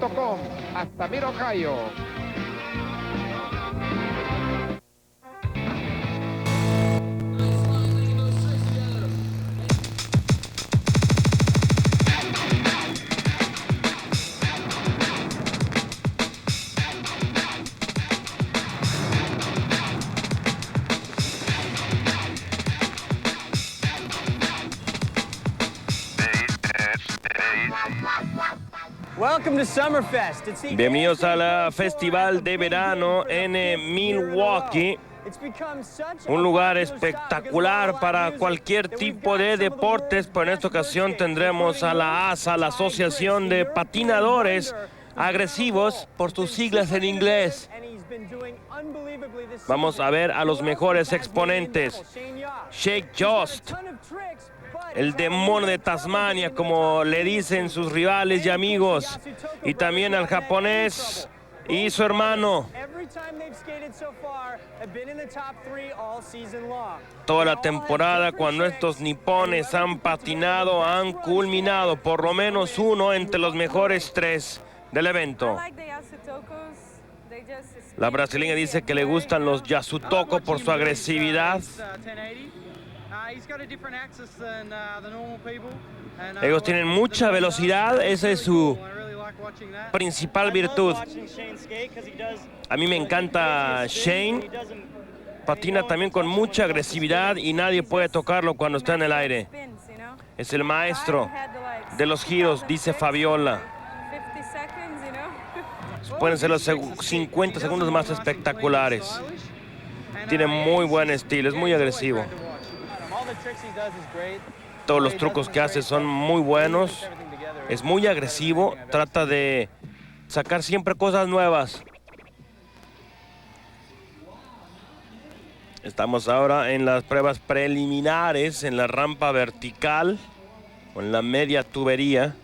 Racing.com. Hasta Mid Ohio. Bienvenidos al Festival de Verano en Milwaukee. Un lugar espectacular para cualquier tipo de deportes, pero en esta ocasión tendremos a la ASA, la Asociación de Patinadores Agresivos, por sus siglas en inglés. Vamos a ver a los mejores exponentes. Shane Yost, el demonio de Tasmania, como le dicen sus rivales y amigos, y también al japonés y su hermano. Toda la temporada, cuando estos nipones han patinado, han culminado por lo menos uno entre los mejores tres del evento. La brasileña dice que le gustan los Yasutoko por su agresividad. Ellos tienen mucha velocidad, esa es su principal virtud. A mí me encanta Shane. Patina también con mucha agresividad y nadie puede tocarlo cuando está en el aire. Es el maestro de los giros, dice Fabiola. Pueden ser los 50 segundos más espectaculares. Tiene muy buen estilo, es muy agresivo. Todos los trucos que hace son muy buenos. Es muy agresivo, trata de sacar siempre cosas nuevas. Estamos ahora en las pruebas preliminares, en la rampa vertical, o en la media tubería,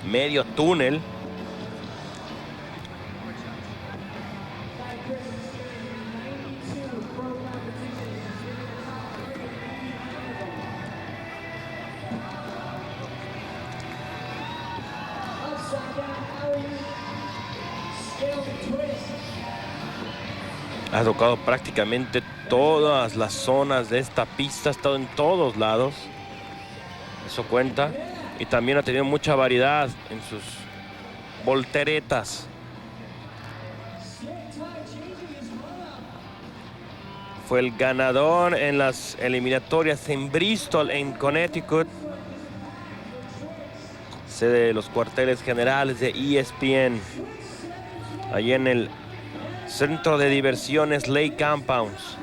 medio túnel. Ha tocado prácticamente todas las zonas de esta pista, ha estado en todos lados. Eso cuenta. Y también ha tenido mucha variedad en sus volteretas. Fue el ganador en las eliminatorias en Bristol, en Connecticut, sede de los cuarteles generales de ESPN, allí en el Centro de Diversiones Lake Compounds.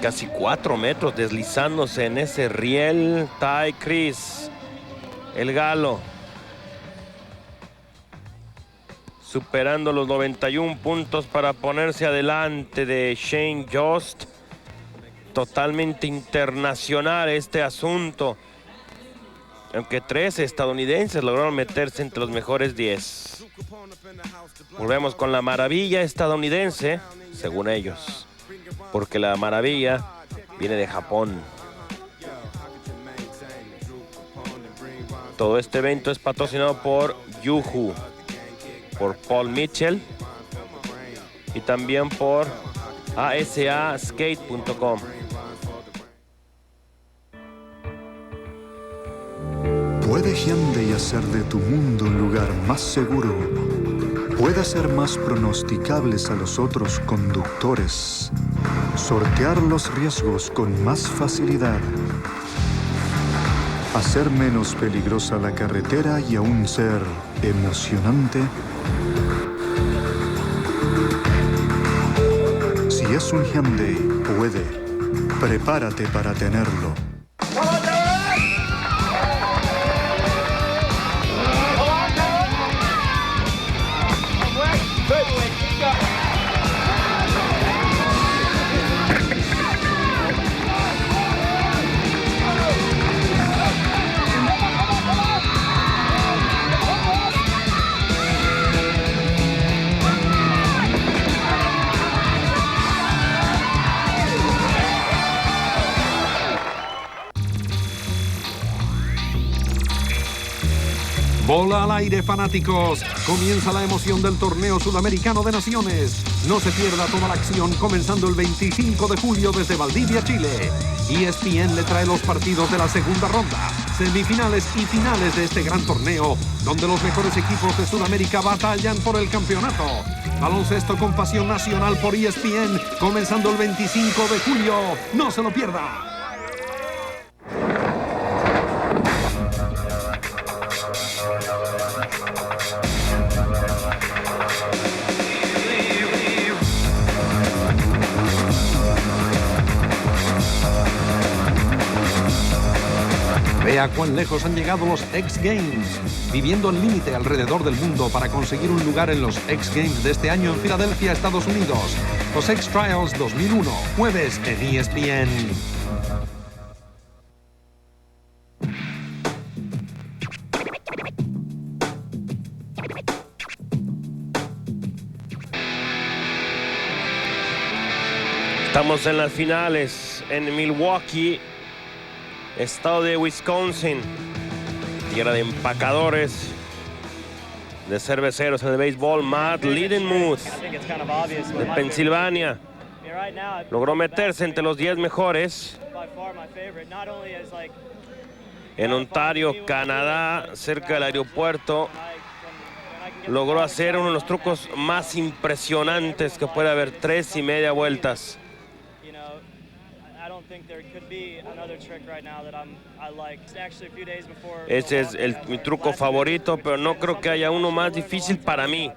Casi 4 metros deslizándose en ese riel. Ty Chris, el galo, superando los 91 puntos para ponerse adelante de Shane Yost. Totalmente internacional este asunto, aunque 3 estadounidenses lograron meterse entre los mejores 10. Volvemos con la maravilla estadounidense, según ellos, porque la maravilla viene de Japón. Todo este evento es patrocinado por Yuhu, por Paul Mitchell y también por asaskate.com. ¿Puede Hyundai hacer de tu mundo un lugar más seguro? ¿Puede hacer más pronosticables a los otros conductores? ¿Sortear los riesgos con más facilidad? ¿Hacer menos peligrosa la carretera y aún ser emocionante? Si es un Hyundai, puede. Prepárate para tenerlo. Bola al aire, fanáticos. Comienza la emoción del torneo sudamericano de naciones. No se pierda toda la acción comenzando el 25 de julio desde Valdivia, Chile. ESPN le trae los partidos de la segunda ronda, semifinales y finales de este gran torneo, donde los mejores equipos de Sudamérica batallan por el campeonato. Baloncesto con pasión nacional por ESPN, comenzando el 25 de julio. No se lo pierda. Vea cuán lejos han llegado los X Games, viviendo al límite alrededor del mundo para conseguir un lugar en los X Games de este año en Filadelfia, Estados Unidos. Los X Trials 2001, jueves en ESPN. Estamos en las finales en Milwaukee, estado de Wisconsin, tierra de empacadores, de cerveceros en el béisbol. Matt Lidenmuth de Pensilvania logró meterse entre los 10 mejores en Ontario, Canadá, cerca del aeropuerto. Logró hacer uno de los trucos más impresionantes que puede haber, 3.5 vueltas. Ese es mi truco favorito, pero no creo que haya uno más difícil para mí.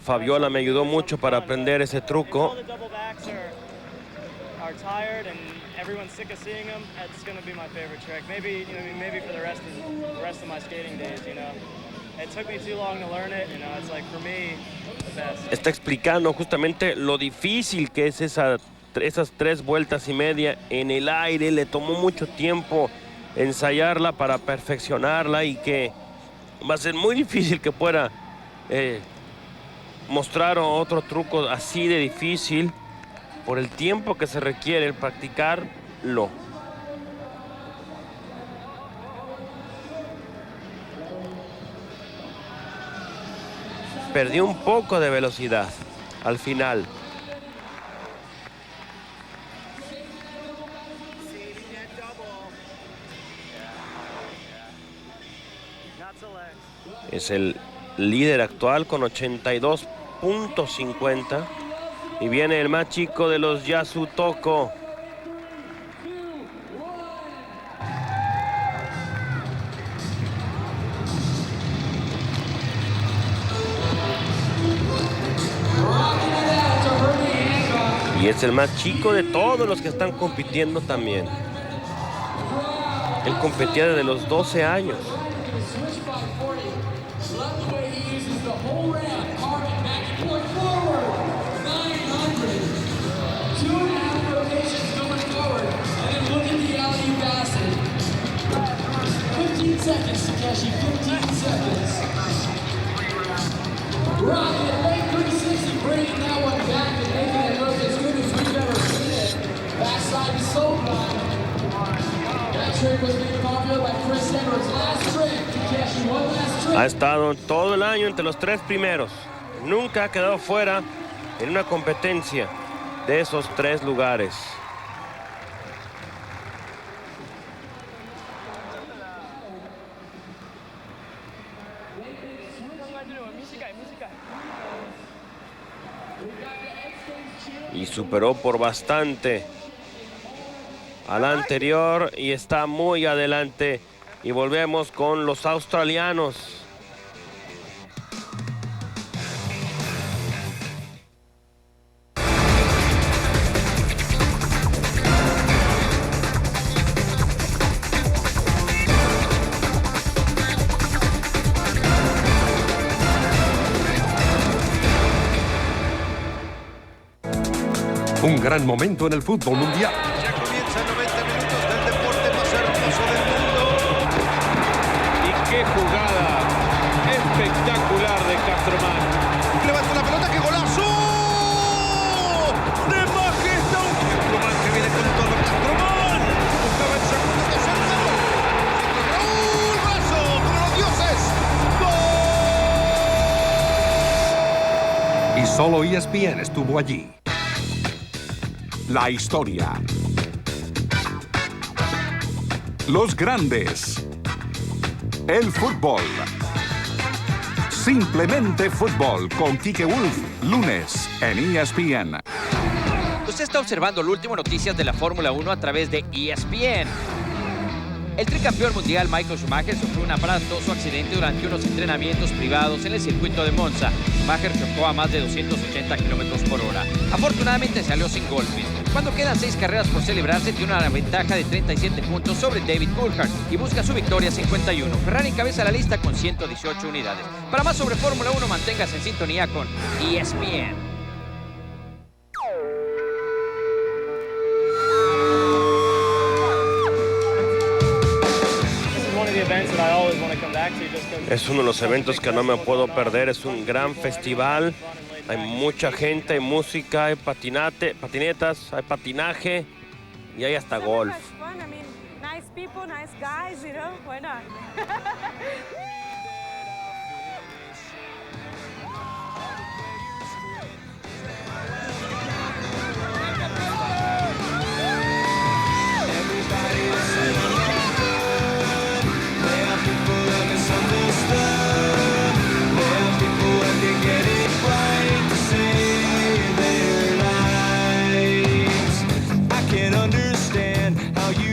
Fabiola me ayudó mucho para aprender ese truco. Está explicando justamente lo difícil que es esas 3 vueltas y media en el aire. Le tomó mucho tiempo ensayarla para perfeccionarla y que va a ser muy difícil que pueda mostrar otro truco así de difícil por el tiempo que se requiere el practicarlo. Perdió un poco de velocidad al final. Es el líder actual con 82.50. Y viene el más chico de los Yasutoko. Y es el más chico de todos los que están compitiendo también. Él competía desde los 12 años. Ha estado todo el año entre los 3 primeros. Nunca ha quedado fuera en una competencia de esos 3 lugares. Y superó por bastante al anterior y está muy adelante. Y volvemos con los australianos. Un gran momento en el fútbol mundial. Ya comienzan 90 minutos del deporte más hermoso del mundo. Y qué jugada espectacular de Castromán. Levanta la pelota, ¡qué golazo! ¡De majestad! Castromán que viene con todo. Castromán buscaba el segundo tercero. Y solo ESPN estuvo allí. La historia. Los grandes. El fútbol. Simplemente fútbol con Quique Wolf, lunes en ESPN. Usted está observando lo último noticias de la Fórmula 1 a través de ESPN. El tricampeón mundial Michael Schumacher sufrió un aparatoso accidente durante unos entrenamientos privados en el circuito de Monza. Schumacher chocó a más de 280 kilómetros por hora. Afortunadamente salió sin golpes. Cuando quedan 6 carreras por celebrarse, tiene una ventaja de 37 puntos sobre David Coulthard y busca su victoria 51. Ferrari encabeza la lista con 118 unidades. Para más sobre Fórmula 1, manténgase en sintonía con ESPN. Es uno de los eventos que no me puedo perder, es un gran festival. Hay mucha gente, hay música, hay patinetas, hay patinaje y hay hasta golf.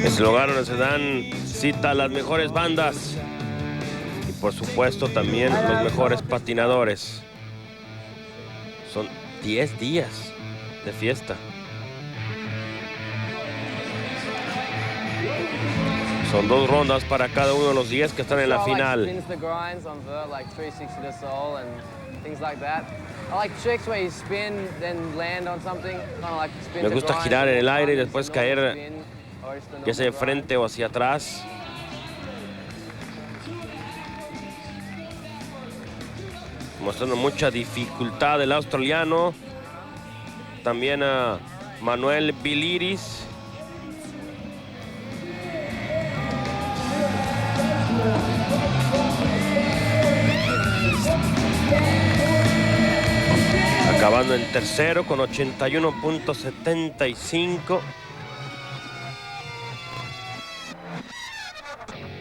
Es el lugar donde se dan cita a las mejores bandas y por supuesto también los mejores patinadores. Son 10 días de fiesta. Son 2 rondas para cada uno de los 10 que están en la final. Me gusta girar en el aire y después caer ya sea de frente o hacia atrás. Mostrando mucha dificultad el australiano. También a Manuel Biliris. Acabando en tercero con 81.75.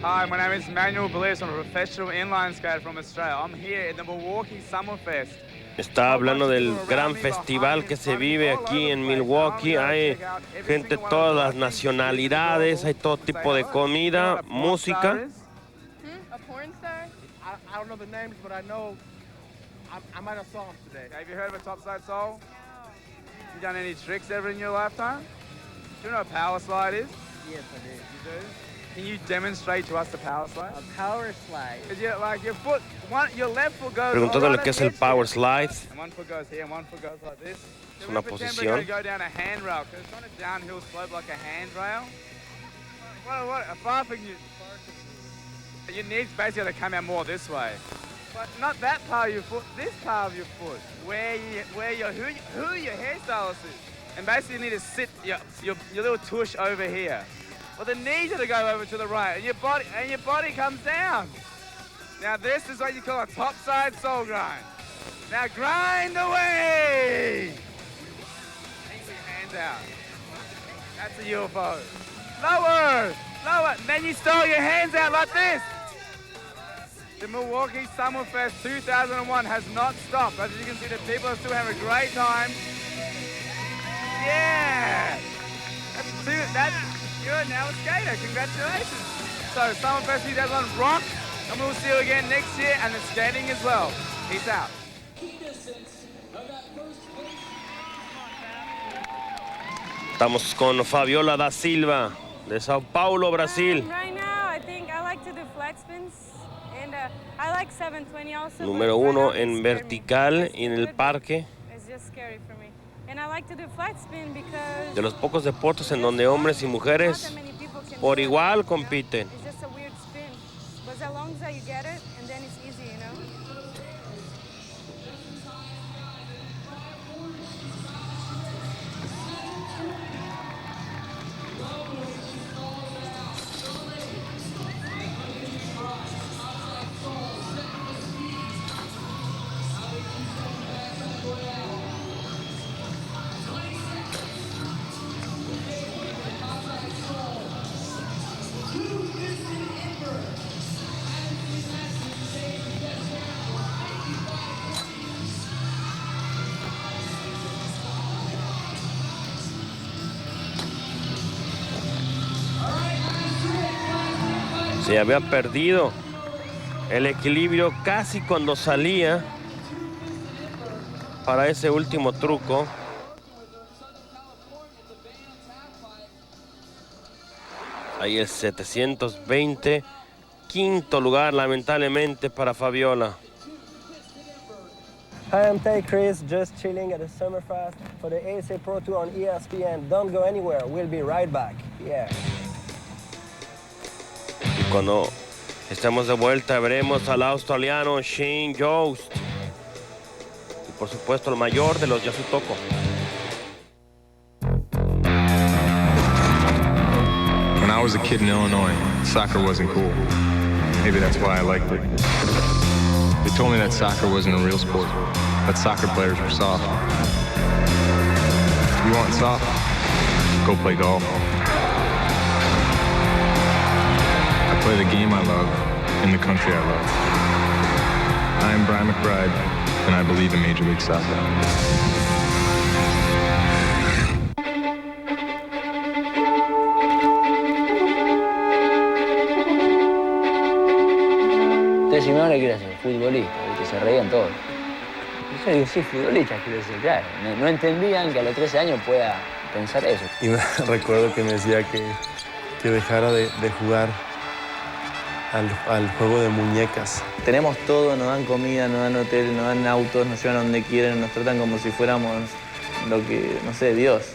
Hi, my name is Manuel Bliss. I'm a professional inline skater from Australia. I'm here at the Milwaukee Summerfest. Está hablando del gran festival que se vive aquí en Milwaukee. Hay gente de todas las nacionalidades, hay todo tipo de comida, música. A porn star? I don't know the names, but I know I might have saw them today. Have you heard of a topside soul? You done any tricks ever in your lifetime? Do you know what a power slide is? Yes, I do. You do? Can you demonstrate to us the power slide? A power slide. Because your left foot goes. Preguntándole qué es el power slide. And one foot goes here, and one foot goes like this. Es una posición. Go down a handrail because it's not a downhill slope like a handrail. What? Apart from your knees basically got to come out more this way. But not that part of your foot. This part of your foot, who your hairstylist is, and basically you need to sit your little tush over here. Well, the knees are to go over to the right, and your body comes down. Now this is what you call a topside soul grind. Now grind away. And put your hands out. That's a UFO. Lower. Then you stole your hands out like this. The Milwaukee Summerfest 2001 has not stopped. As you can see, the people are still having a great time. Yeah. You're now a skater. Congratulations. So Summerfest 2001 rock, and we'll see you again next year, and the skating as well. Peace out. Estamos con Fabiola da Silva de Sao Paulo, Brasil. Right now, I think I like to do flat spins, and I like 720 also. Número 1 en vertical y en el parque. It's just scary for me. And I like to do flat spin because De los pocos deportes en donde hombres y mujeres por igual compiten. it's just a weird spin. But as long as you get it, and then it's easy, you know. Se había perdido el equilibrio casi cuando salía para ese último truco. Ahí el 720, quinto lugar lamentablemente para Fabiola. Hi, I'm Tay Chris, just chilling at the Summerfest for the ASA Pro Tour on ESPN. Don't go anywhere, we'll be right back. Yeah. Y cuando estemos de vuelta veremos al australiano Shane Jost. Y por supuesto el mayor de los Yasutoko. When I was a kid in Illinois, soccer wasn't cool. Maybe that's why I liked it. They told me that soccer wasn't a real sport, that soccer players were soft. You want soft? Go play golf. I play the game I love in the country I love. I am Brian McBride, and I believe in Major League Soccer. Mi madre quiere ser futbolista, que se reían todos. Y yo digo, sí, futbolista quiero ser, claro. No entendían que a los 13 años pueda pensar eso. Y recuerdo que me decía que dejara de jugar al juego de muñecas. Tenemos todo, nos dan comida, nos dan hotel, nos dan autos, nos llevan a donde quieren, nos tratan como si fuéramos lo que, no sé, Dios.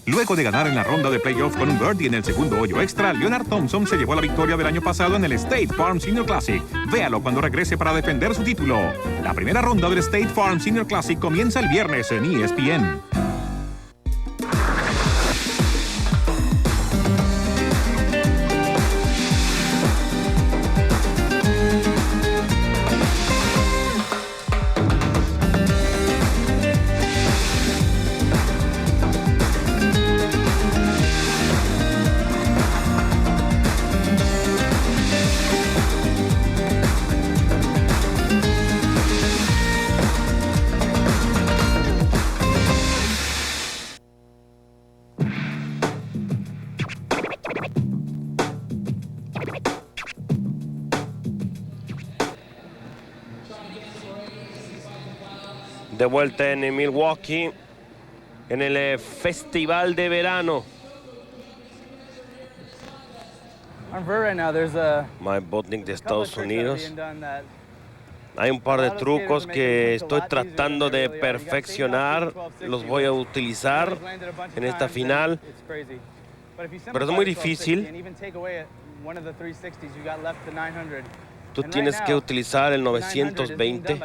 Luego de ganar en la ronda de playoff con un birdie en el segundo hoyo extra, Leonard Thompson se llevó la victoria del año pasado en el State Farm Senior Classic. Véalo cuando regrese para defender su título. La primera ronda del State Farm Senior Classic comienza el viernes en ESPN. De vuelta en Milwaukee, en el Festival de Verano. Mike Botnick de Estados Unidos. Hay un par de trucos que estoy tratando de perfeccionar. Los voy a utilizar en esta final. Pero es muy difícil. Tú tienes que utilizar el 920.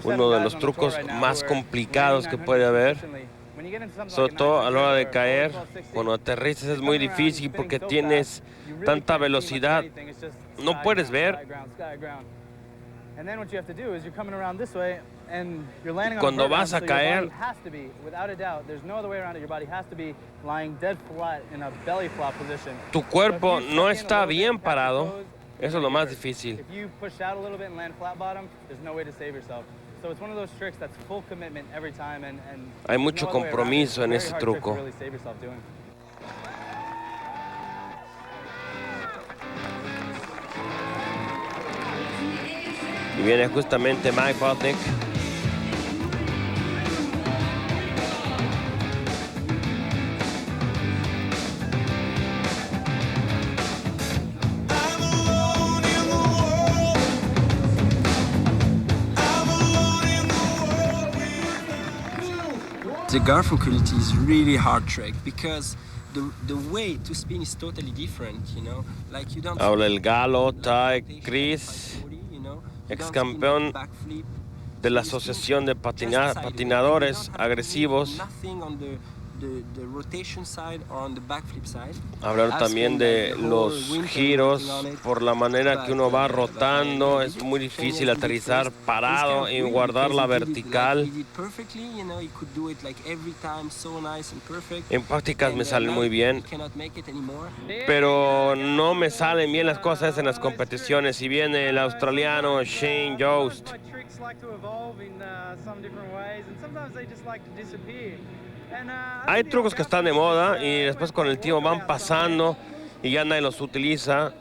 Uno de los trucos más complicados que puede haber, sobre todo a la hora de caer. Cuando aterrizas es muy difícil porque tienes tanta velocidad, no puedes ver. Y cuando vas a caer, tu cuerpo no está bien parado. Eso es lo más difícil. Hay mucho compromiso en ese truco. Y viene justamente Mike Botnick. The Garfunkel is really hard trick because the way to spin is totally different, you know. Like you don't. Habla el galo Ty Chris, ex campeón de la Asociación de Patinadores Agresivos. Hablar también de los giros, por la manera que uno va rotando, es muy difícil aterrizar parado y guardar la vertical. En prácticas me salen muy bien, pero no me salen bien las cosas en las competiciones. Y viene el australiano Shane Jost. Hay trucos que están de moda y después con el tiempo van pasando y ya nadie los utiliza.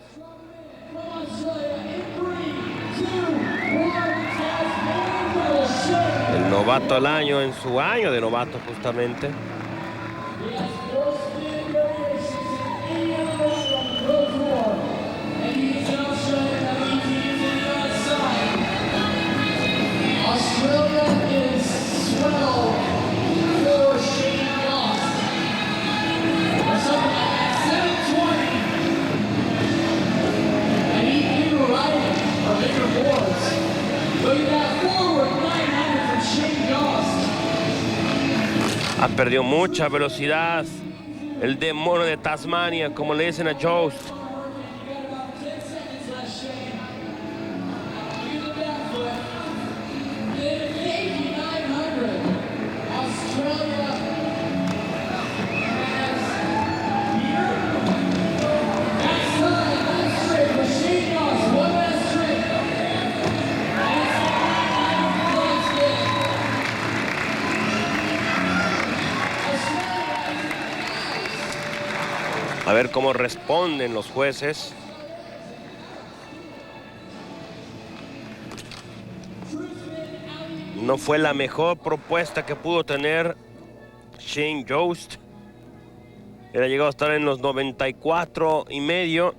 El novato del año en su año de novato justamente. Ha perdido mucha velocidad el demonio de Tasmania, como le dicen a Jost. A ver cómo responden los jueces. No fue la mejor propuesta que pudo tener Shane Jost. Era llegado a estar en los 94.5.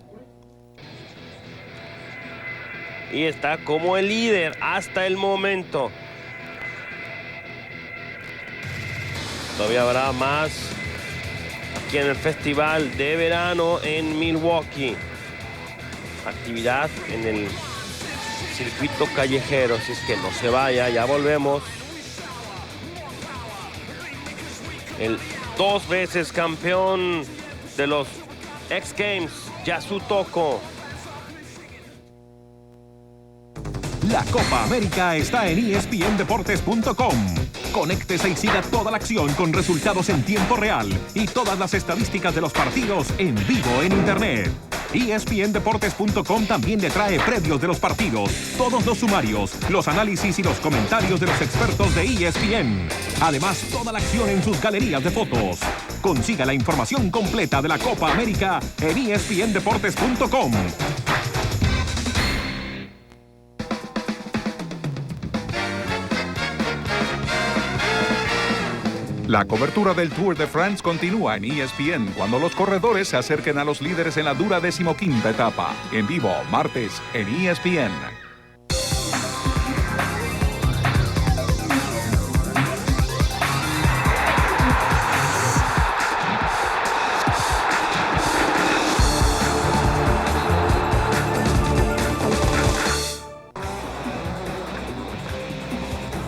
Y está como el líder hasta el momento. Todavía habrá más aquí en el Festival de Verano en Milwaukee. Actividad en el circuito callejero, así es que no se vaya, ya volvemos. El 2 veces campeón de los X Games, Yasutoko. La Copa América está en ESPNdeportes.com. Conéctese y siga toda la acción con resultados en tiempo real y todas las estadísticas de los partidos en vivo en Internet. ESPNdeportes.com también le trae previos de los partidos, todos los sumarios, los análisis y los comentarios de los expertos de ESPN. Además, toda la acción en sus galerías de fotos. Consiga la información completa de la Copa América en ESPNdeportes.com. La cobertura del Tour de France continúa en ESPN cuando los corredores se acerquen a los líderes en la dura 15ª etapa. En vivo, martes, en ESPN.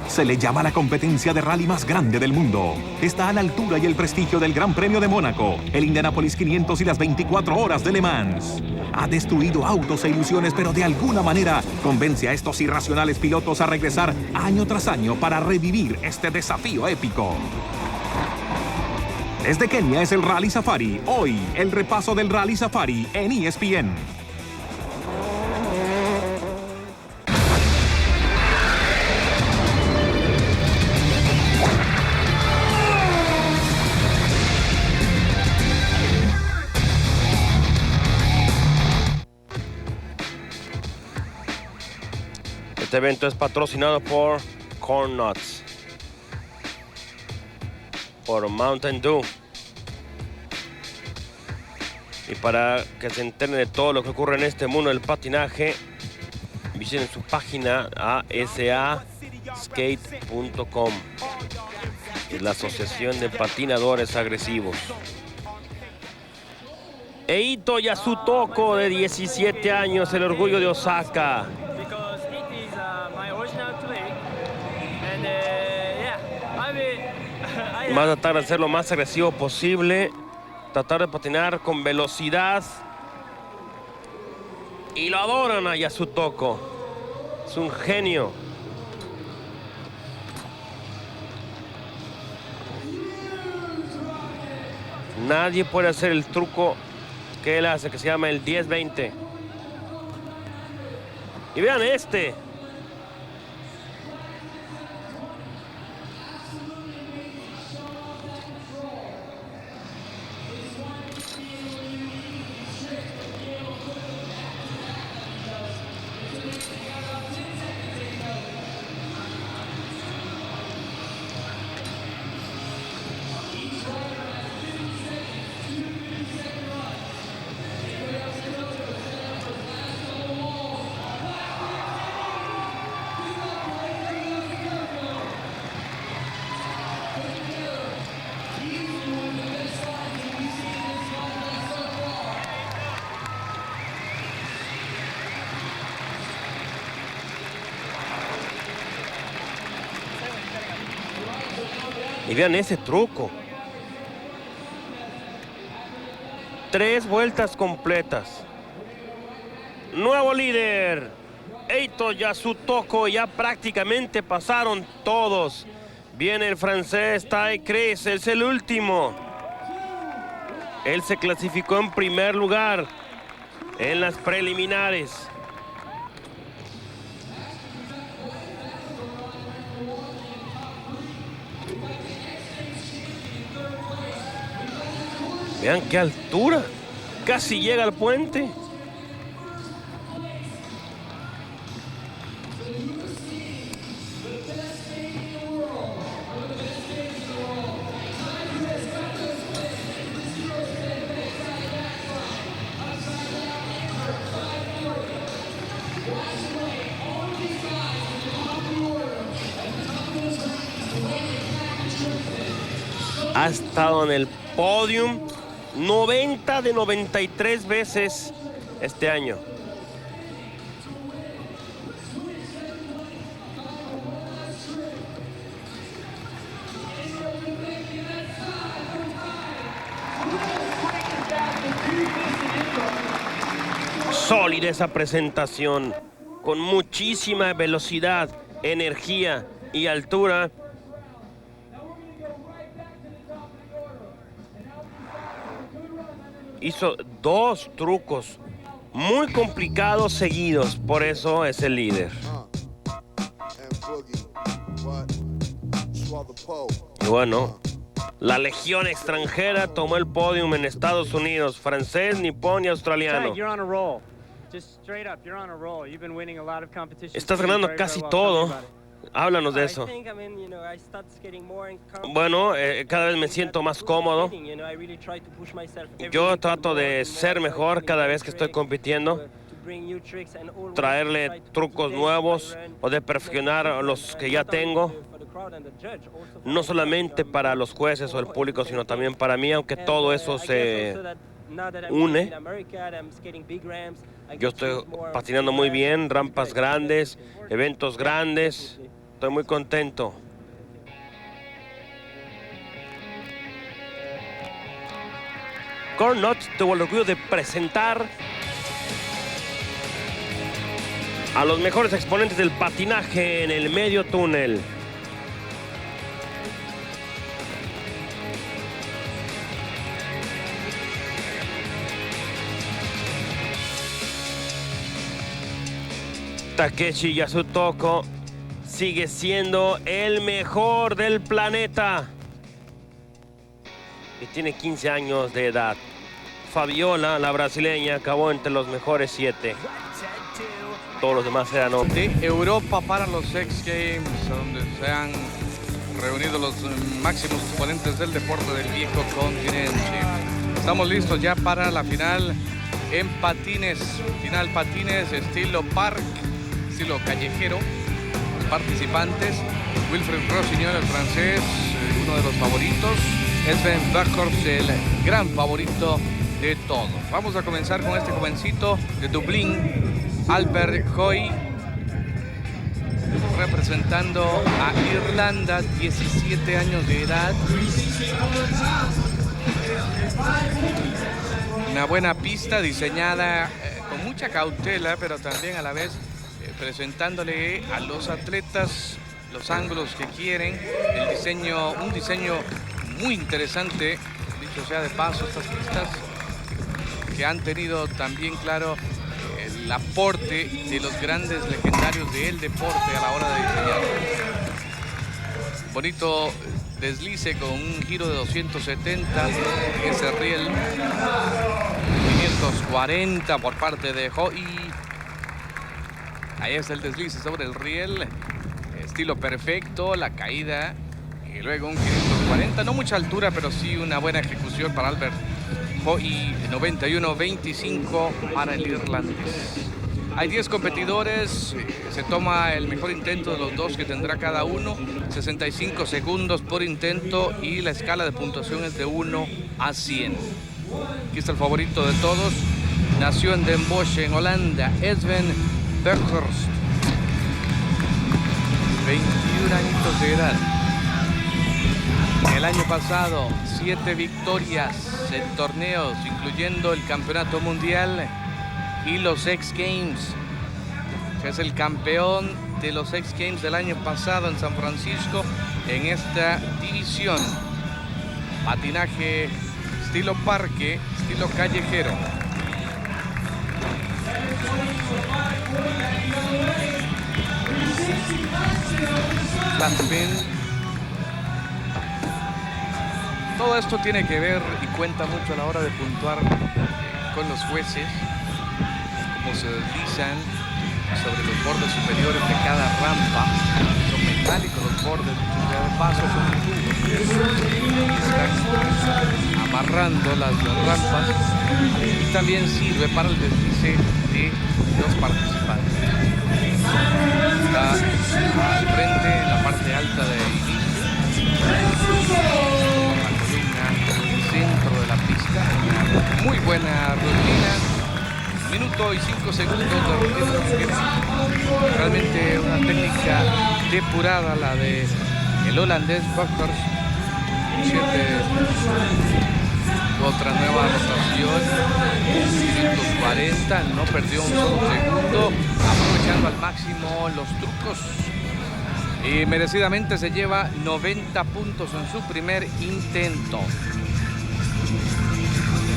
Se le llama la competencia de rally más grande del mundo. Está a la altura y el prestigio del Gran Premio de Mónaco, el Indianapolis 500 y las 24 horas de Le Mans. Ha destruido autos e ilusiones, pero de alguna manera convence a estos irracionales pilotos a regresar año tras año para revivir este desafío épico. Desde Kenia es el Rally Safari. Hoy, el repaso del Rally Safari en ESPN. Este evento es patrocinado por Corn Nuts, por Mountain Dew. Y para que se enteren de todo lo que ocurre en este mundo del patinaje, visiten su página asaskate.com, que es la Asociación de Patinadores Agresivos. Eito Yasutoko, de 17 años, el orgullo de Osaka. Va a tratar de ser lo más agresivo posible, tratar de patinar con velocidad. Y lo adoran a Yasutoko. Es un genio. Nadie puede hacer el truco que él hace, que se llama el 10-20. Y vean este. Y vean ese truco. 3 vueltas completas. Nuevo líder. Eito Yasutoko. Ya prácticamente pasaron todos. Viene el francés Ty Chris. Es el último. Él se clasificó en primer lugar en las preliminares. Vean qué altura. Casi llega al puente. Ha estado en el podium 90 de 93 veces este año. Sólida esa presentación, con muchísima velocidad, energía y altura. Hizo 2 trucos muy complicados seguidos, por eso es el líder. Y bueno, la legión extranjera tomó el podium en Estados Unidos, francés, nipón y australiano. Estás ganando casi todo. Háblanos de eso. Bueno, cada vez me siento más cómodo. Yo trato de ser mejor cada vez que estoy compitiendo. Traerle trucos nuevos o de perfeccionar los que ya tengo. No solamente para los jueces o el público, sino también para mí, aunque todo eso se une. Yo estoy patinando muy bien, rampas grandes, eventos grandes. Estoy muy contento. Cornot tuvo el orgullo de presentar a los mejores exponentes del patinaje en el medio túnel. Takeshi Yasutoko sigue siendo el mejor del planeta. Y tiene 15 años de edad. Fabiola, la brasileña, acabó entre los mejores 7. Todos los demás eran hombres. De Europa para los X Games, donde se han reunido los máximos exponentes del deporte del viejo continente. Estamos listos ya para la final en patines. Final patines estilo park, estilo callejero. Los participantes: Wilfried Rossignol, el francés, uno de los favoritos. Sven Weghorst, el gran favorito de todos. Vamos a comenzar con este jovencito de Dublín, Albert Hoy, representando a Irlanda, 17 años de edad. Una buena pista diseñada con mucha cautela, pero también a la vez presentándole a los atletas los ángulos que quieren. El diseño, un diseño muy interesante, dicho sea de paso, estas pistas que han tenido también, claro, el aporte de los grandes legendarios del deporte a la hora de diseñar. Bonito deslice con un giro de 270, ese riel 540 por parte de Hoy. Ahí es el deslice sobre el riel, estilo perfecto, la caída y luego un 540, no mucha altura, pero sí una buena ejecución para Albert Hoy. 91-25 para el irlandés. Hay 10 competidores, se toma el mejor intento de los dos que tendrá cada uno, 65 segundos por intento y la escala de puntuación es de 1 a 100. Aquí está el favorito de todos, nació en Den Bosch, en Holanda, Sven Weghorst, 21 añitos de edad. El año pasado, 7 victorias en torneos, incluyendo el Campeonato Mundial y los X Games. Es el campeón de los X Games del año pasado en San Francisco en esta división. Patinaje estilo parque, estilo callejero. Flatspin. Todo esto tiene que ver y cuenta mucho a la hora de puntuar con los jueces, como se deslizan sobre los bordes superiores de cada rampa. Son metálicos los bordes, de paso son tubos y están amarrando las rampas, y también sirve para el deslice de los participantes. Está al frente en la parte alta de inicio, la columna centro de la pista. Una muy buena rutina. Minuto y 5 segundos de rutina. Realmente una técnica depurada la de el holandés Buckhorst. 7, otra nueva rotación. 140, no perdió un solo segundo, aprovechando al máximo los trucos. Y merecidamente se lleva 90 puntos en su primer intento.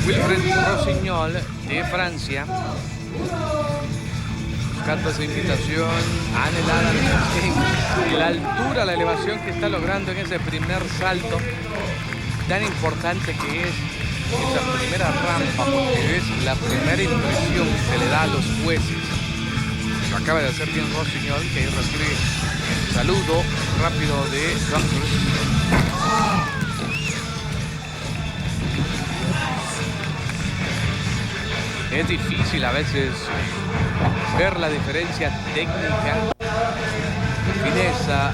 Wilfried Rossignol de Francia, buscando esa invitación anhelada y la altura, la elevación que está logrando en ese primer salto, tan importante que es esa primera rampa, porque es la primera impresión que se le da a los jueces. Lo acaba de hacer bien Rossignol, que recibe el saludo rápido de Buckhorst. Es difícil a veces ver la diferencia técnica, fineza,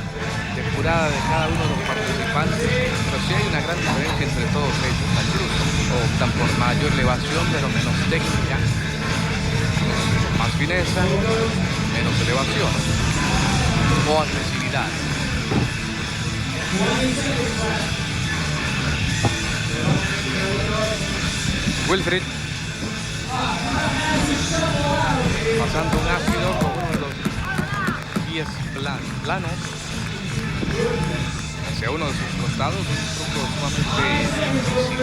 depurada de cada uno de los participantes, pero sí hay una gran diferencia entre todos ellos. Algunos optan por mayor elevación, pero menos técnica, más fineza, menos elevación o agresividad. Wilfried pasando un ácido con uno de los pies planos hacia uno de sus costados, un truco sumamente difícil.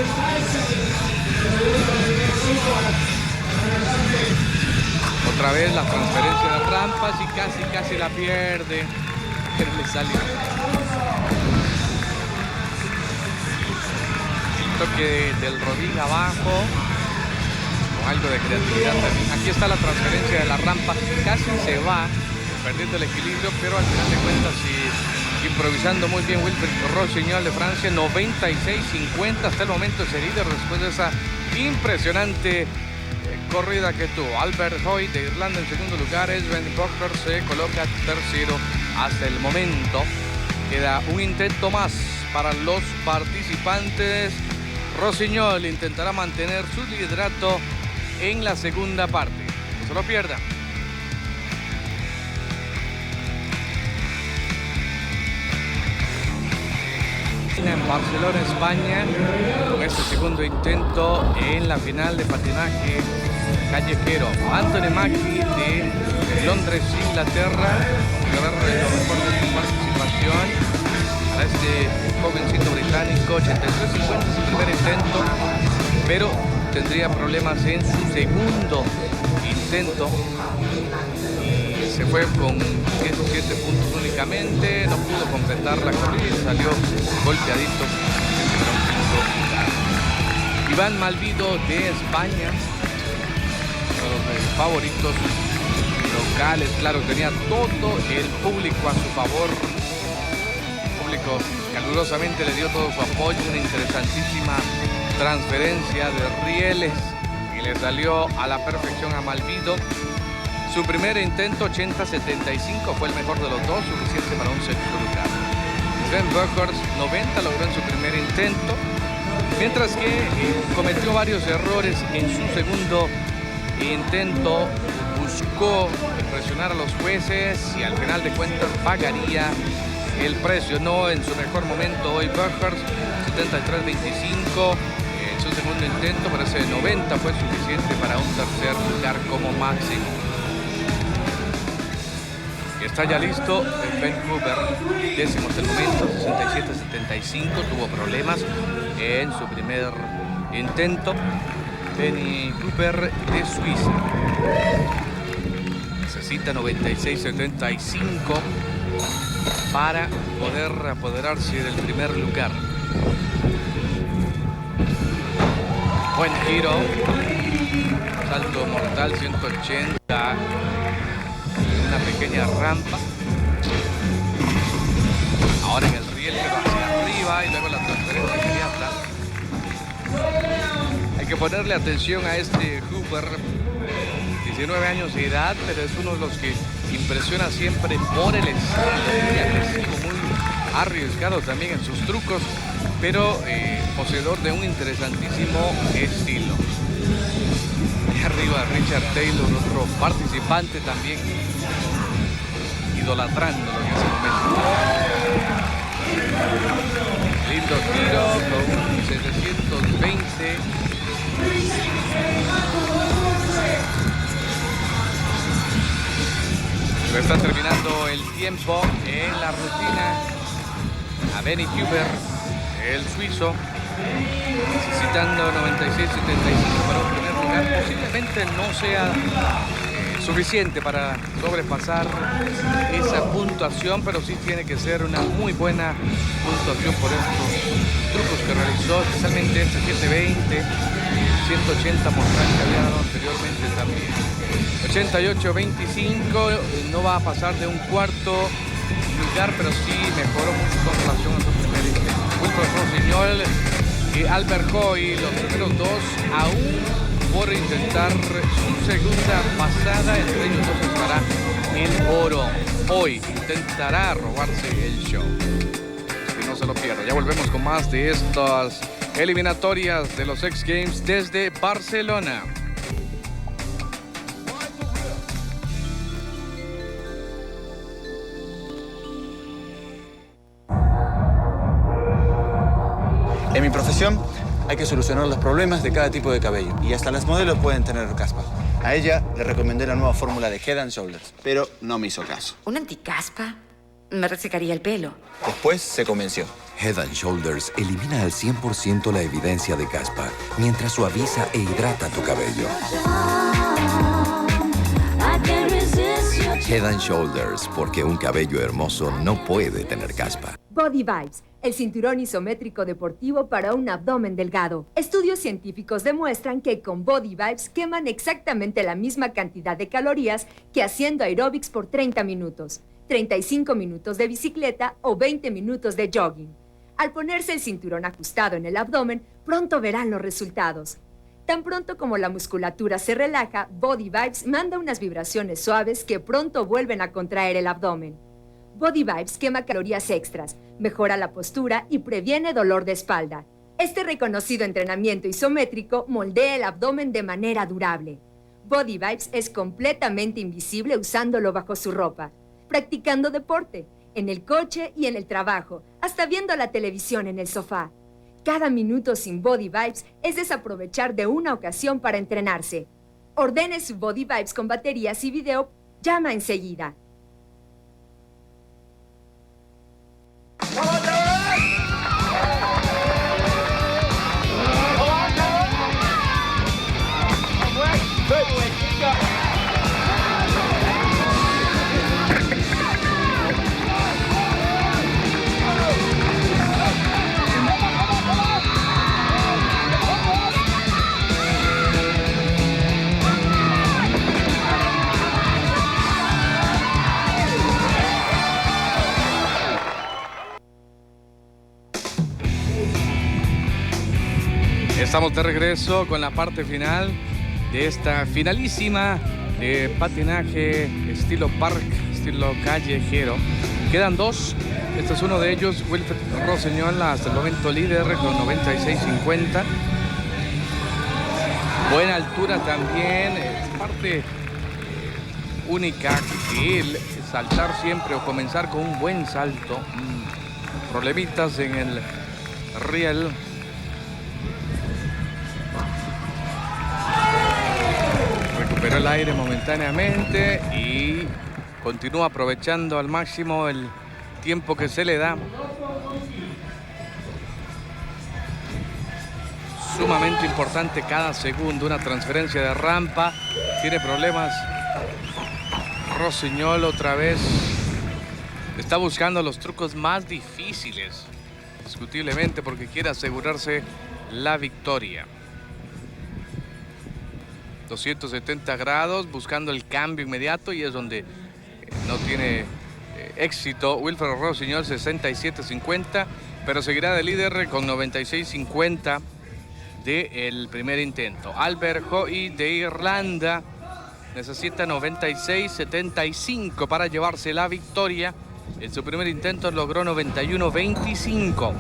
Otra vez la transferencia de rampas y casi la pierde, pero le salió. El toque del rodillo abajo, algo de creatividad también. Aquí está la transferencia de la rampa, casi se va perdiendo el equilibrio, pero al final de cuentas improvisando muy bien Wilfried Rossignol de Francia. 96-50 hasta el momento es el líder después de esa impresionante corrida que tuvo. Albert Hoy de Irlanda en segundo lugar. Sven Buckhorst se coloca tercero hasta el momento. Queda un intento más para los participantes. Rossignol intentará mantener su liderato en la segunda parte. No se lo pierda. En Barcelona, España, con este segundo intento en la final de patinaje callejero. Anthony Mackie de Londres, Inglaterra, que va a ver lo mejor de su participación a este jovencito británico. 83-50 su primer intento, pero tendría problemas en su segundo intento y se fue con 17 puntos únicamente. No pudo completar la corrida y salió golpeadito en el quinto lugar. Iván Malvido de España, uno de los favoritos locales, claro, tenía todo el público a su favor. El público calurosamente le dio todo su apoyo, una interesantísima transferencia de rieles y le salió a la perfección a Malvido. Su primer intento, 80-75, fue el mejor de los dos, suficiente para un sexto lugar. Sven Buckhorst, 90, logró en su primer intento, mientras que cometió varios errores en su segundo intento. Buscó impresionar a los jueces y al final de cuentas pagaría el precio. No en su mejor momento hoy Buchholz, 73-25. En su segundo intento, pero ese 90 fue suficiente para un tercer lugar como máximo. Está ya listo Ben Cooper, décimo hasta el momento, 67-75. Tuvo problemas en su primer intento. Benny Cooper de Suiza. Necesita 96-75 para poder apoderarse del primer lugar. Buen giro. Salto mortal, 180. Una pequeña rampa. Ahora en el riel, pero hacia arriba y luego la transferencia inmediata. Hay que ponerle atención a este Cooper, 19 años de edad, pero es uno de los que impresiona siempre por el estilo, muy agresivo, muy arriesgado también en sus trucos, pero poseedor de un interesantísimo estilo. Ahí arriba Richard Taylor, otro participante también, idolatrando en ese momento. Lindo tiro con un 720. Pero está terminando el tiempo en la rutina a Benny Cooper, el suizo, necesitando 96-75 para un primer lugar. Posiblemente no sea suficiente para sobrepasar esa puntuación, pero sí tiene que ser una muy buena puntuación por estos trucos que realizó, especialmente este 720, 180 mortal que había dado anteriormente también. 88-25, no va a pasar de un cuarto lugar, pero sí mejoró mucho con relación a su primer intento. Wilfred Rossignol y Albert Hoy, los primeros dos, aún por intentar su segunda pasada. Entre ellos dos estará en oro. Hoy intentará robarse el show. Que no se lo pierda. Ya volvemos con más de estas eliminatorias de los X Games desde Barcelona. En mi profesión hay que solucionar los problemas de cada tipo de cabello. Y hasta las modelos pueden tener caspa. A ella le recomendé la nueva fórmula de Head & Shoulders, pero no me hizo caso. ¿Un anticaspa? Me resecaría el pelo. Después se convenció. Head & Shoulders elimina al 100% la evidencia de caspa, mientras suaviza e hidrata tu cabello. Head & Shoulders, porque un cabello hermoso no puede tener caspa. Body Vibes, el cinturón isométrico deportivo para un abdomen delgado. Estudios científicos demuestran que con Body Vibes queman exactamente la misma cantidad de calorías que haciendo aeróbics por 30 minutos, 35 minutos de bicicleta o 20 minutos de jogging. Al ponerse el cinturón ajustado en el abdomen, pronto verán los resultados. Tan pronto como la musculatura se relaja, Body Vibes manda unas vibraciones suaves que pronto vuelven a contraer el abdomen. Body Vibes quema calorías extras, mejora la postura y previene dolor de espalda. Este reconocido entrenamiento isométrico moldea el abdomen de manera durable. Body Vibes es completamente invisible usándolo bajo su ropa, practicando deporte, en el coche y en el trabajo, hasta viendo la televisión en el sofá. Cada minuto sin Body Vibes es desaprovechar de una ocasión para entrenarse. Ordene su Body Vibes con baterías y video. Llama enseguida. Estamos de regreso con la parte final de esta finalísima de patinaje estilo park, estilo callejero. Quedan dos. Este es uno de ellos, Wilfred Rossignol, hasta el momento líder con 96.50. Buena altura también, es parte única que él, saltar siempre o comenzar con un buen salto. Problemitas en el riel. Recuperó el aire momentáneamente y continúa aprovechando al máximo el tiempo que se le da. Sumamente importante cada segundo, una transferencia de rampa. Tiene problemas Rossignol otra vez. Está buscando los trucos más difíciles, discutiblemente, porque quiere asegurarse la victoria. 270 grados, buscando el cambio inmediato, y es donde no tiene éxito Wilfred Rossignol, 67-50, pero seguirá de líder con 96-50 del primer intento. Albert Hoy de Irlanda necesita 96-75 para llevarse la victoria. En su primer intento logró 91-25.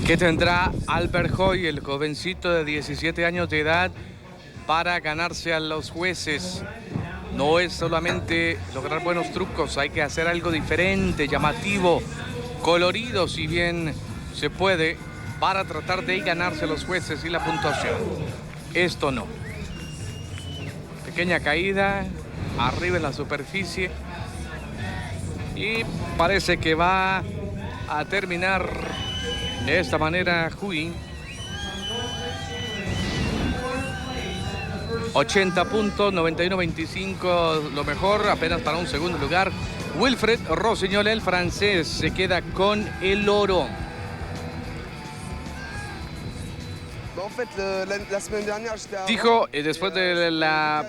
¿Qué tendrá Albert Hoy, el jovencito de 17 años de edad, para ganarse a los jueces? No es solamente lograr buenos trucos, hay que hacer algo diferente, llamativo, colorido, si bien se puede, para tratar de ganarse a los jueces y la puntuación. Esto no. Pequeña caída, arriba en la superficie, y parece que va a terminar de esta manera Hui. 80 puntos, 91-25, lo mejor, apenas para un segundo lugar. Wilfred Rossignol, el francés, se queda con el oro. Dijo después de la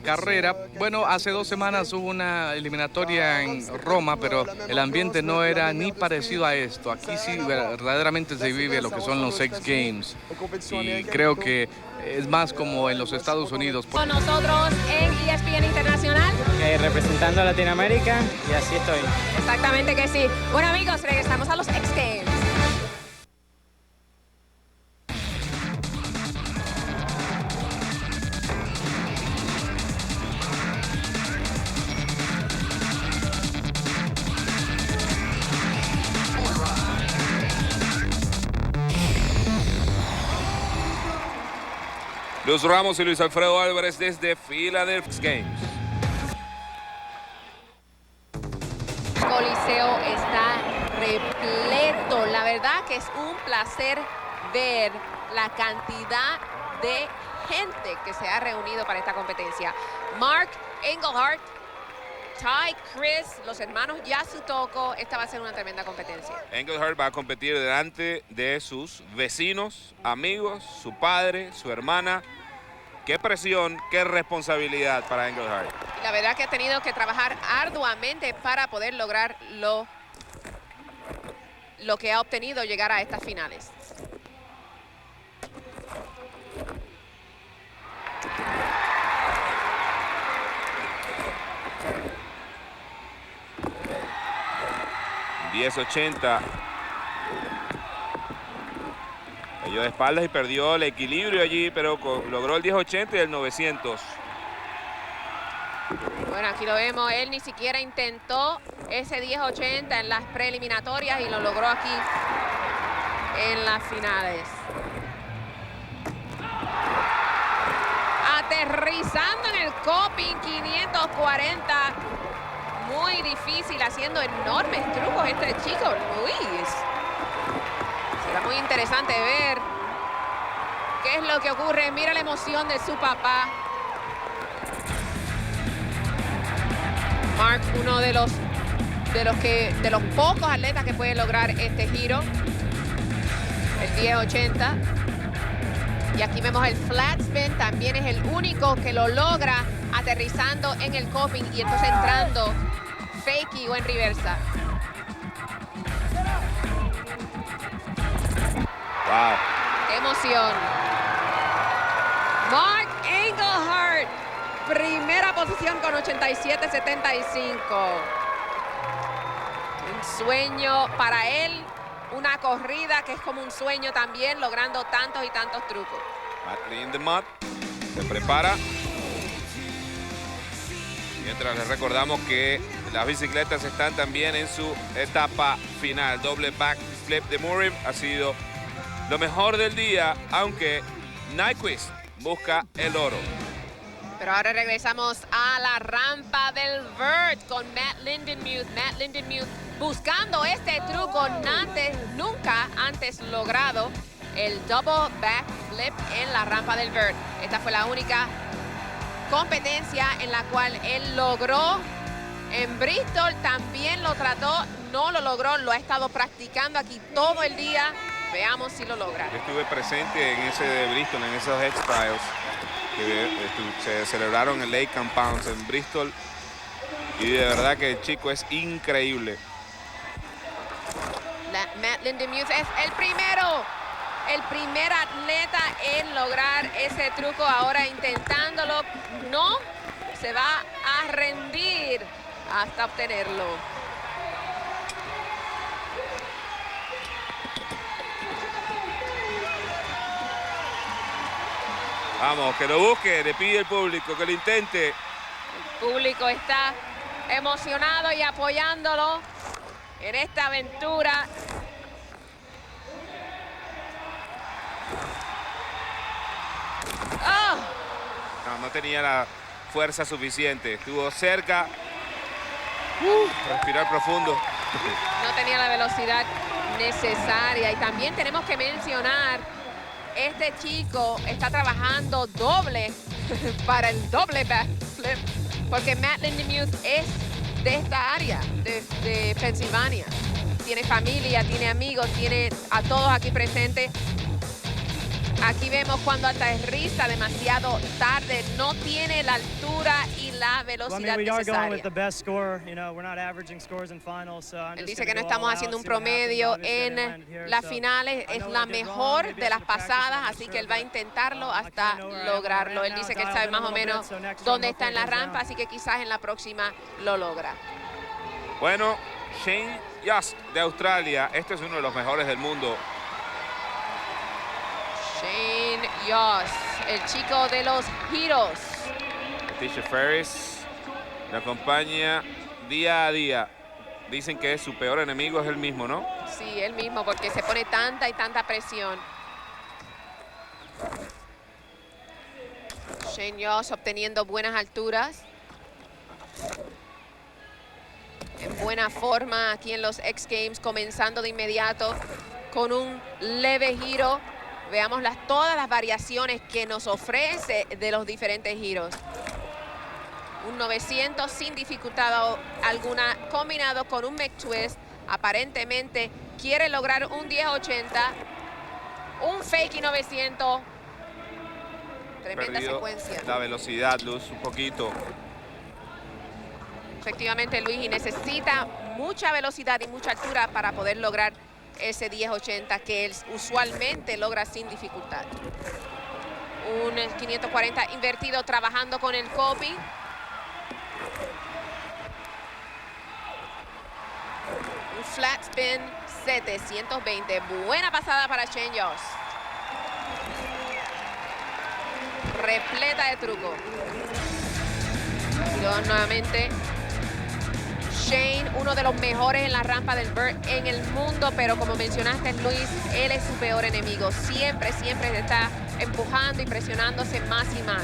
carrera, bueno, hace 2 semanas hubo una eliminatoria en Roma, pero el ambiente no era ni parecido a esto. Aquí sí verdaderamente se vive lo que son los X Games, y creo que es más como en los Estados Unidos. Con nosotros en ESPN Internacional. Representando a Latinoamérica, y así estoy. Exactamente que sí. Bueno, amigos, regresamos a los X Games. Luz Ramos y Luis Alfredo Álvarez desde Philadelphia Games. Coliseo está repleto. La verdad que es un placer ver la cantidad de gente que se ha reunido para esta competencia. Mark Engelhardt, Ty Chris, los hermanos Yasutoko. Esta va a ser una tremenda competencia. Engelhardt va a competir delante de sus vecinos, amigos, su padre, su hermana. Qué presión, qué responsabilidad para Engelhardt. La verdad que ha tenido que trabajar arduamente para poder lograr lo que ha obtenido, llegar a estas finales. $10.80. Cayó de espaldas y perdió el equilibrio allí, pero logró el 10.80 y el 900. Bueno, aquí lo vemos. Él ni siquiera intentó ese 10.80 en las preliminatorias y lo logró aquí en las finales. Aterrizando en el coping, 540. Muy difícil, haciendo enormes trucos este chico, Luis. Será muy interesante ver qué es lo que ocurre. Mira la emoción de su papá. Mark, uno de los pocos atletas que puede lograr este giro, el 10.80. Y aquí vemos el flat spin, también es el único que lo logra aterrizando en el coping y entonces entrando fakey o en reversa. Wow. ¡Qué emoción! Mark Engelhardt, primera posición con 87.75. Un sueño para él, una corrida que es como un sueño también, logrando tantos y tantos trucos. Matt in the mud. Se prepara. Mientras les recordamos que las bicicletas están también en su etapa final. Doble backflip de Murray ha sido lo mejor del día, aunque Nyquist busca el oro. Pero ahora regresamos a la rampa del vert con Matt Lindenmuth. Matt Lindenmuth buscando este truco nunca antes logrado, el double backflip en la rampa del vert. Esta fue la única competencia en la cual él logró. En Bristol también lo trató, no lo logró, lo ha estado practicando aquí todo el día. Veamos si lo logra. Yo estuve presente en ese de Bristol, en esos X-Trials que se celebraron en Lake Compounds en Bristol, y de verdad que el chico es increíble. Matt Lindenmuth es el primer atleta en lograr ese truco. Ahora intentándolo, no se va a rendir hasta obtenerlo. Vamos, que lo busque, le pide el público que lo intente. El público está emocionado y apoyándolo en esta aventura. ¡Oh! No tenía la fuerza suficiente, estuvo cerca. Respirar profundo. No tenía la velocidad necesaria. Y también tenemos que mencionar, este chico está trabajando doble para el doble backflip, porque Matt Lindenmuth es de esta área, de Pensilvania. Tiene familia, tiene amigos, tiene a todos aquí presentes. Aquí vemos cuando aterriza demasiado tarde, no tiene la altura y la velocidad necesaria. Él dice que no estamos haciendo un promedio en las finales, es la mejor de las pasadas, así que él va a intentarlo hasta lograrlo. Él dice que sabe más o menos dónde está en la rampa, así que quizás en la próxima lo logra. Bueno, Shane Yost de Australia, este es uno de los mejores del mundo. Shane Yost, el chico de los giros. Leticia Ferris le acompaña día a día. Dicen que su peor enemigo es el mismo, ¿no? Sí, él mismo, porque se pone tanta y tanta presión. Shane Yost obteniendo buenas alturas. En buena forma aquí en los X Games, comenzando de inmediato con un leve giro. Veamos todas las variaciones que nos ofrece de los diferentes giros. Un 900 sin dificultad alguna, combinado con un McTwist. Aparentemente quiere lograr un 1080, un fakey 900. Tremenda secuencia. La velocidad, Luz, un poquito. Efectivamente, Luis, y necesita mucha velocidad y mucha altura para poder lograr ese 1080 que él usualmente logra sin dificultad. Un 540 invertido trabajando con el copy. Un flat spin 720. Buena pasada para Shane Yost. Repleta de truco. Y dos nuevamente. Shane, uno de los mejores en la rampa del vert en el mundo, pero como mencionaste, Luis, él es su peor enemigo. Siempre está empujando y presionándose más y más.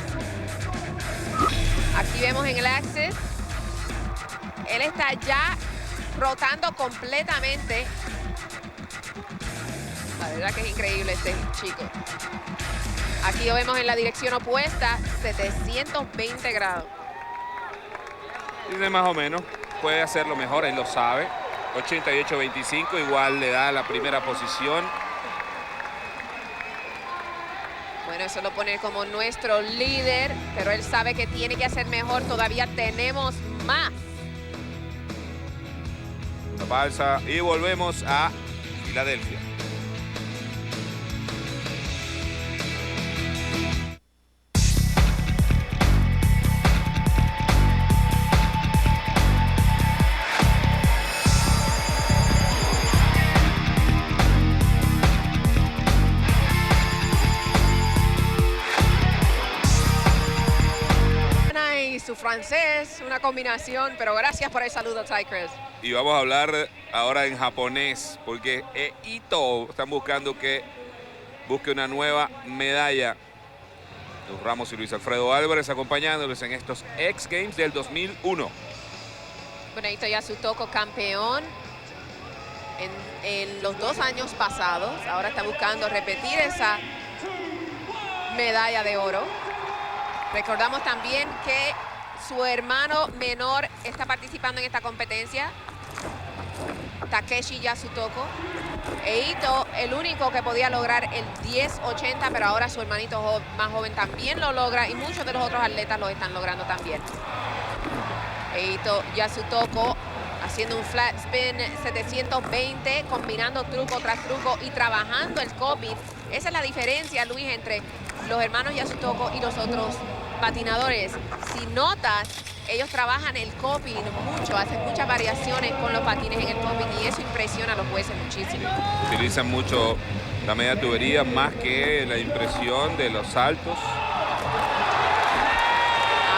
Aquí vemos en el axis. Él está ya rotando completamente. La verdad que es increíble este chico. Aquí lo vemos en la dirección opuesta, 720 grados. Dice más o menos. Puede hacerlo mejor, él lo sabe. 88-25, igual le da la primera posición. Bueno, eso lo pone como nuestro líder, pero él sabe que tiene que hacer mejor. Todavía tenemos más. La pausa y volvemos a Filadelfia. su francés, una combinación, pero gracias por el saludo, Ty Chris. Y vamos a hablar ahora en japonés, porque Ito están buscando que busque una nueva medalla. Luz Ramos y Luis Alfredo Álvarez acompañándoles en estos X Games del 2001. Bueno, Ito Yasutoko, campeón en los 2 años pasados. Ahora está buscando repetir esa medalla de oro. Recordamos también que su hermano menor está participando en esta competencia, Takeshi Yasutoko. E Ito, el único que podía lograr el 10.80, pero ahora su hermanito más joven también lo logra y muchos de los otros atletas lo están logrando también. E Ito Yasutoko haciendo un flat spin 720, combinando truco tras truco y trabajando el coping. Esa es la diferencia, Luis, entre los hermanos Yasutoko y los otros patinadores. Si notas, ellos trabajan el coping mucho, hacen muchas variaciones con los patines en el coping y eso impresiona a los jueces muchísimo. Utilizan mucho la media tubería más que la impresión de los saltos.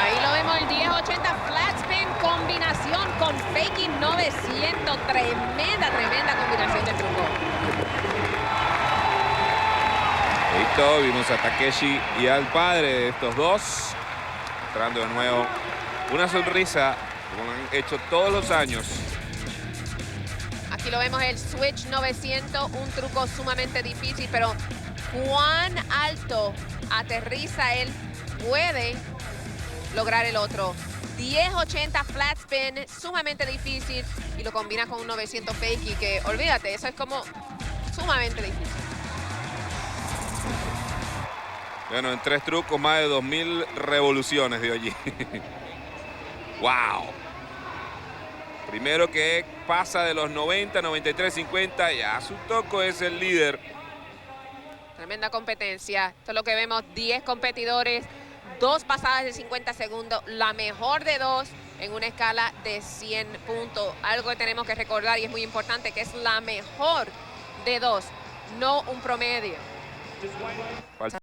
Ahí lo vemos, el 1080 flat spin, combinación con faking 900. Tremenda combinación de truco. Listo, vimos a Takeshi y al padre de estos dos, mostrando de nuevo una sonrisa, como han hecho todos los años. Aquí lo vemos, el switch 900, un truco sumamente difícil, pero cuán alto aterriza él, puede lograr el otro. 1080 flat spin, sumamente difícil, y lo combina con un 900 fakie, que olvídate, eso es como sumamente difícil. Bueno, en 3 trucos, más de 2000 revoluciones dio allí. ¡Wow! Primero que pasa de los 90, 93, 50. Yasutoko es el líder. Tremenda competencia. Esto es lo que vemos, 10 competidores, 2 pasadas de 50 segundos, la mejor de 2 en una escala de 100 puntos. Algo que tenemos que recordar y es muy importante, que es la mejor de 2, no un promedio. Falta